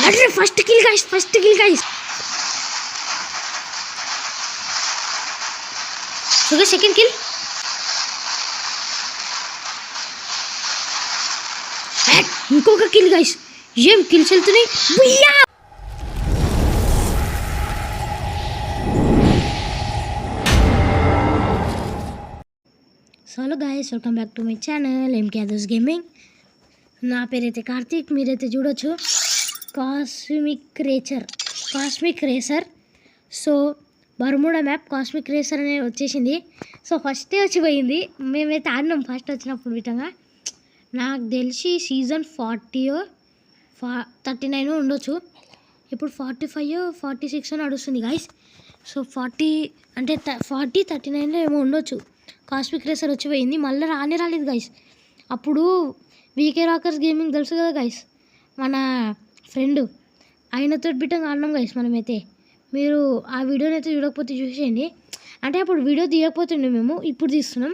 అరే first kill guys so second kill. ఇంకొక kill guys. ఏం కిల్స్ వెళ్తున్నాయి. Hello guys, welcome back to my channel MK others gaming. నా పేరైతే కార్తీక్, మీరైతే చూడొచ్చు cosmic racer. So Bermuda map cosmic racer అనేది వచ్చేసింది. సో ఫస్టే వచ్చిపోయింది. మేమైతే ఆడినాం ఫస్ట్ వచ్చినప్పుడు విధంగా. నాకు తెలిసి సీజన్ 39 ఉండొచ్చు. ఇప్పుడు 45 46 నడుస్తుంది గాయస్. సో 39 ఏమో ఉండొచ్చు. కాస్మిక్ రేసర్ వచ్చిపోయింది. మళ్ళీ రాలేదు గాయస్. అప్పుడు వీకే రాకర్స్ గేమింగ్ తెలుసు కదా గాయస్, మన ఫ్రెండ్, ఆయనతో బిట్టంగా ఆడినాం గాయస్ మనమైతే. మీరు ఆ వీడియోని అయితే చూడకపోతే చూసేయండి. అంటే అప్పుడు వీడియో తీయకపోతుండే మేము, ఇప్పుడు తీస్తున్నాం.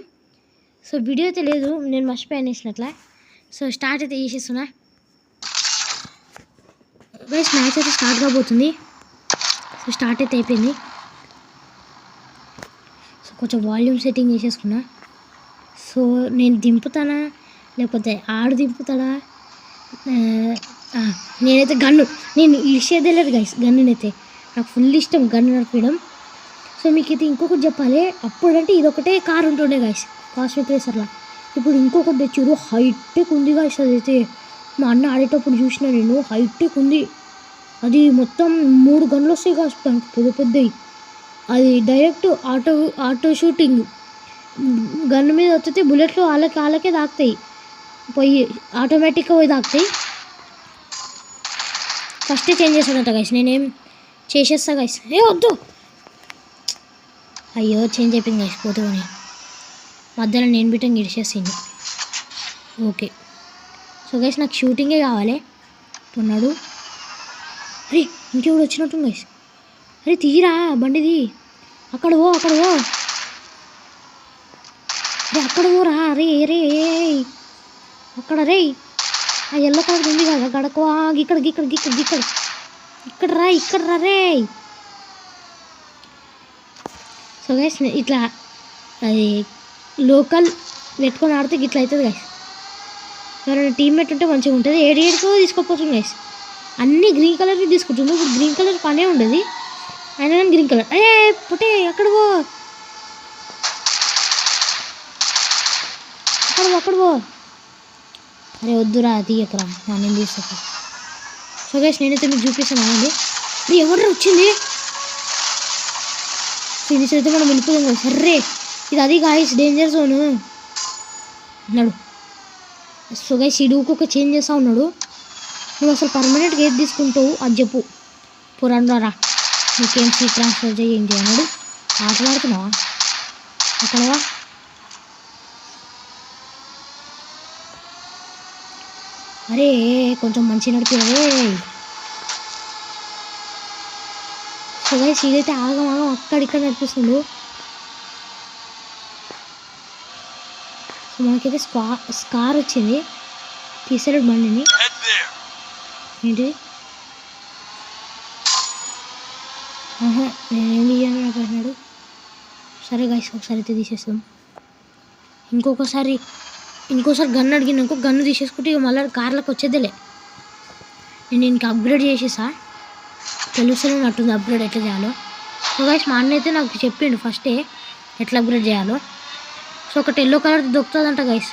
సో వీడియో అయితే లేదు, నేను మర్చిపోయాను వేసినట్లా. సో స్టార్ట్ అయితే చేసేస్తున్నా గైస్. మ్యాచ్ అయితే స్టార్ట్ కాబోతుంది. సో స్టార్ట్ అయితే అయిపోయింది. సో కొంచెం వాల్యూమ్ సెట్టింగ్ చేసేసుకున్నా. సో నేను దింపుతానా లేకపోతే ఆడు దింపుతాడా? నేనైతే నేను ఇడిచేదే లేదు గైస్. గన్నునైతే నాకు ఫుల్ ఇష్టం, గన్ను నడిపడం. సో మీకైతే ఇంకొకటి చెప్పాలి. అప్పుడంటే ఇదొకటే కార్ ఉంటుండే గైస్ కాస్మిక్ రేసర్లో. ఇప్పుడు ఇంకొకటి తెచ్చారు, హైటెక్ ఉంది గైస్. అదైతే మా అన్న ఆడేటప్పుడు చూసిన నేను, హైటెక్ ఉంది. అది మొత్తం 3 గన్లు వస్తాయి కాస్, పెద్దవి. అది డైరెక్ట్ ఆటో షూటింగ్. గన్ను మీద వచ్చితే బుల్లెట్లు వాళ్ళకే తాకుతాయి, పోయి ఆటోమేటిక్గా పోయి తాకుతాయి. ఫస్టే చేంజ్ చేస్తాడంట గైస్. నేనేం చేసేస్తా గైస్. వద్దు, అయ్యో చేంజ్ అయిపోయింది గైస్. పోతుంది మధ్యలో నేను బిట్టంగా ఇడిచేసింది. ఓకే. సో గైస్ నాకు షూటింగే కావాలి ఉన్నాడు. అరే ఇంకెవడు వచ్చినట్టు గైస్. అరే తీరా బండిది. అక్కడ పో అక్కడ పోరా. అరే అక్కడ రే ఆ ఎల్లో కలర్ ఉంది కదా, గడకు ఇక్కడ రా రే. సో గైస్ ఇట్లా అది లోకల్ పెట్టుకొని ఆడితే ఇట్లా అవుతుంది గైస్. ఎవరైనా టీమ్మేట్ ఉంటే మంచిగా ఉంటుంది. ఏడికో తీసుకోపోతుంది గైస్. అన్నీ గ్రీన్ కలర్వి తీసుకుంటుంది. ఇప్పుడు గ్రీన్ కలర్ పనే ఉండదు అయినా కానీ గ్రీన్ కలర్. పుట్టే అక్కడ పో అరే వద్దురా తీయకరా, నేను తీసుకో. సో గైస్ నేనైతే మీకు చూపిస్తాను అండి. అది ఎవరు వచ్చింది ఫినిష్ అయితే మనం వెళ్ళిపోయాం కదా. సర్రే ఇది అది గాయస్ డేంజర్ జోన్ అన్నాడు. సో గైస్ ఇడుకు చేంజ్ చేస్తూ ఉన్నాడు. నువ్వు అసలు పర్మనెంట్గా ఏది తీసుకుంటావు అది చెప్పు. పురాణరా నీకేం సీట్ ట్రాన్స్ఫర్ చేయండి అన్నాడు. ఆటలాడుతున్నావా అక్కడవా? అరే కొంచెం మంచి నడిపారే. సో గైస్ ఇదైతే ఆగం అక్కడిక్కడ నడిపిస్తుండు. సో మనకైతే స్కార్ వచ్చింది. తీసాడు బండిని. ఏంటి నేనేం తీయాలని నాకు అన్నాడు. సరే గైస్ ఒకసారి అయితే తీసేస్తాం. ఇంకోసారి గన్ను అడిగిన ఇంకో గన్ను తీసేసుకుంటే ఇక మళ్ళీ కార్లకు వచ్చేదేలే. నేను ఇంకా అప్గ్రేడ్ చేసేసా, తెలుస్తూనే నట్టుంది అప్గ్రేడ్ ఎట్లా చేయాలో. సో గైస్ మా అన్న అయితే నాకు చెప్పిండు ఫస్టే ఎట్లా అప్గ్రేడ్ చేయాలో. సో ఒకటి ఎల్లో కలర్ దొరుకుతుందంట గైస్.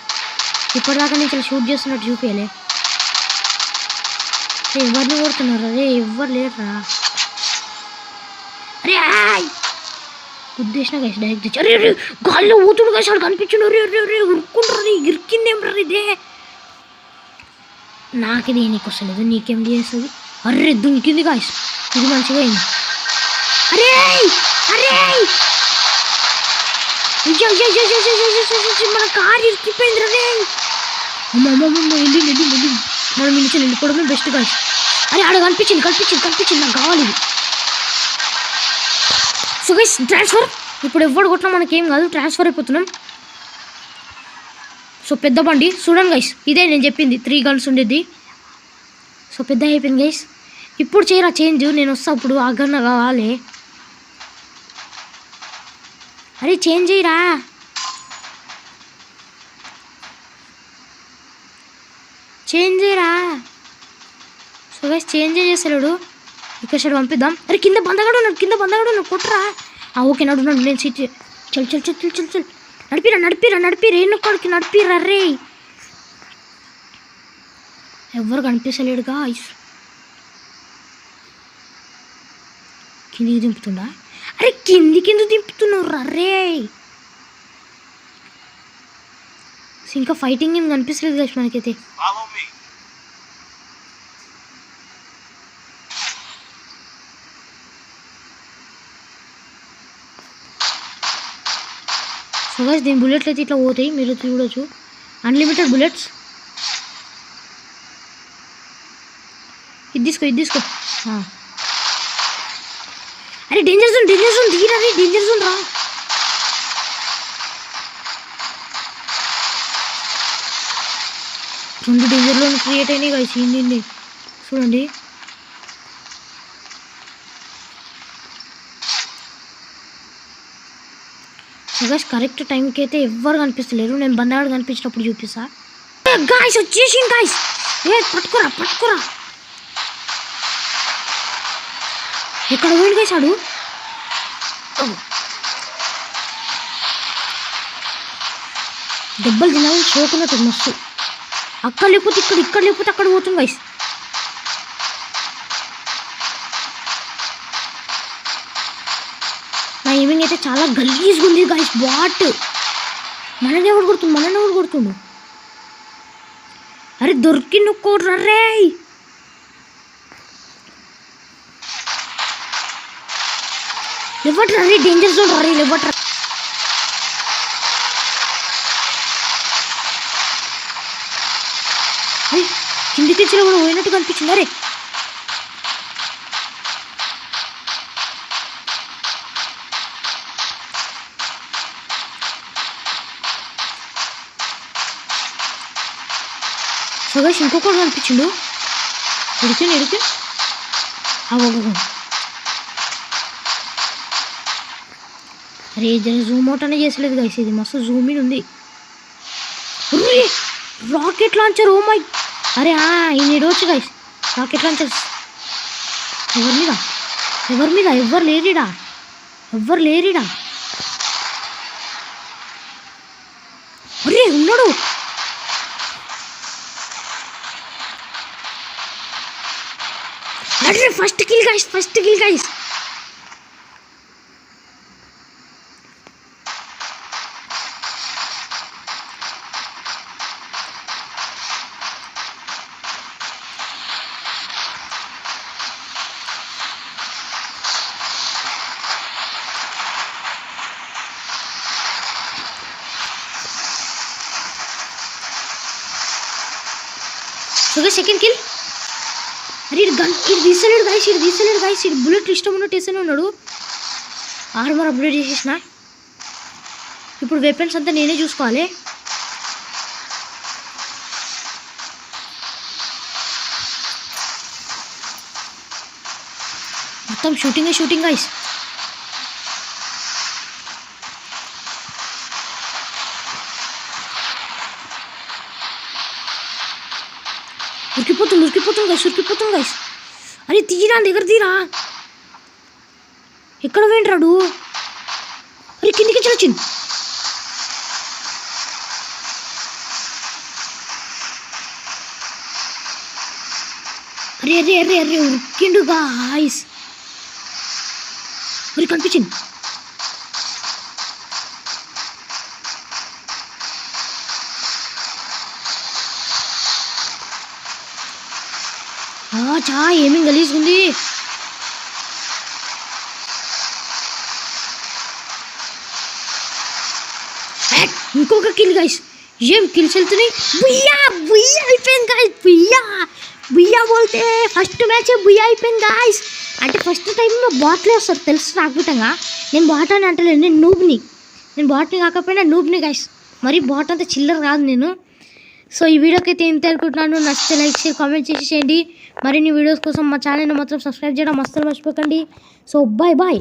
ఇప్పటిదాకా నేను ఇలా షూట్ చేస్తున్నట్టు చూపించలే. ఎవరిని కొడుతున్నారు? అరే ఎవ్వరు లేరురా. అరే ఉద్దేశం గైస్ డైరెక్ట్ తెచ్చి. అరే గాల్లో ఊతుడు గైస్ వాడు కనిపించండు. అరే ఉరుక్కుంటారు. ఇరికిందేం ఇదే. నాకు దేనికి వస్తలేదు, నీకేం చేస్తుంది? అర్రే దుంకింది గాయస్. ఇది మంచిగా అయింది. అరే మన కారు ఇరికిపోయింది రే. వెళ్ళి మనం వెళ్ళిపోవడమే బెస్ట్ గాయస్. అరే ఆడ కనిపించింది నాకు కావాలి ఇది. So guys transfer. ఇప్పుడు ఎవడు కొట్టినా మనకేం కాదు, ట్రాన్స్ఫర్ అయిపోతున్నాం. సో పెద్ద బండి చూడండి గైస్, ఇదే నేను చెప్పింది 3 గన్స్ ఉండేది. సో పెద్ద అయిపోయింది గైస్. ఇప్పుడు చేయరా చేంజ్, నేను వస్తా ఇప్పుడు. ఆ గన్న కావాలి. అరే చేంజ్ చేయరా. చేంజ్ చేయరా. సో గైస్ చేంజ్ చేస్తాడు. ఇక్కడ సైడ్ పంపిద్దాం. అరే కింద బందగాడు ఉన్నాడు, కొట్టరా. ఓకే నడున్నాడు. నేను సీట్ చల్ చల్ చల్ చల్ చల్ చల్ నడిపిరా ఎన్నుకోడికి నడిపిరా. రే ఎవరు కనిపిస్తలేడుగా. కిందికి దింపుతుండా. అరే కిందికి దింపుతున్నావు రే. ఇంకా ఫైటింగ్ ఏం కనిపిస్తలేదు కదా మనకైతే. సో గైస్ దీని బుల్లెట్లు అయితే ఇట్లా పోతాయి, మీరు చూడొచ్చు. Unlimited bullets. ఇది తీసుకో. అరే డేంజర్ జోన్ దిగిరా రే. డేంజర్ జోన్ రా. రెండు డేంజర్ జోన్ క్రియేట్ అయినాయి గైస్. ఇన్ని చూడండి. గైస్ కరెక్ట్ టైంకి అయితే ఎవ్వరు కనిపిస్తలేరు. నేను బందాడు కనిపించినప్పుడు చూపిస్తా. గాయస్ వచ్చేసింది గాయస్. పట్టుకోరా. ఎక్కడ పోయింది గైస్ ఆడు. దెబ్బలు తినాలి షోకున్నట్టు మస్తు. అక్కడ లేకపోతే అక్కడ పోతుంది గైస్. నా ఏమింగ్ అయితే చాలా గలీజ్గా ఉంది గైస్. బాట్ మనని ఎవరు కొడుతుండు. అరే దొరికిండు కోడ్రా రే. లేవట్రా రే. డేంజర్ జోన్ రా. లేవట్రా. కిందికి కూడా పోయినట్టు కనిపించింది. అరే సో గైస్ ఇంకొకటి కనిపించిండు. ఎడికి అరే జర జూమ్ అవుట్ అనే చేసలేదు గైస్. ఇది మస్తు జూమ్ ఇన్ ఉంది. Rocket launcher. Oh my. అరే ఈయన ఇడవచ్చు గైస్. రాకెట్ లాంచర్స్ ఎవరి మీద ఎవ్వరు లేరిడా. అరే ఉన్నాడు. అరే first kill guys. So second kill. అరే ఇది తీసలేడు గైస్. ఇది బుల్లెట్ ఇష్టం ఉన్నట్టు వేస్తూనే ఉన్నాడు. ఆర్మర్ అప్గ్రేడ్ చేసేసిన. ఇప్పుడు వెపన్స్ అంతా నేనే చూసుకోవాలి. మొత్తం షూటింగ్ గైస్. ఉరికిపోతుంది గైస్. అరే తీరా దగ్గర తీరా. ఎక్కడ పోయింటాడు. అరే కిందికి వచ్చింది. అరే ఉరికిండు గాయ్స్. మరి కనిపించింది. ఏమేం గలీజ్గుంది. ఇంకొక కిల్ గైస్. ఏం కిల్స్ వెళ్తున్నాయి. బుయ్యా అయిపోయింది గాయస్. బుయ్యా బోల్తే ఫస్ట్ మ్యాచ్ బుయ్యా అయిపోయింది గాయస్. అంటే ఫస్ట్ టైం బాట్లే వస్తారు తెలుసు రాకపోయినా. నేను బాట్ అని అంటలేదు, నేను బాట్ని కాకపోయినా నూబ్ని గైస్. మరి బాట్ అంతా చిల్లర కాదు. సో ఈ వీడియోకి అయితే ఇంత అనుకుంటున్నాను. నచ్చితే లైక్ షేర్ కామెంట్ చేసేయండి. మరిన్ని వీడియోస్ కోసం మా ఛానల్ని మాత్రం సబ్స్క్రైబ్ చేయడం అస్సలు మర్చిపోకండి. So bye.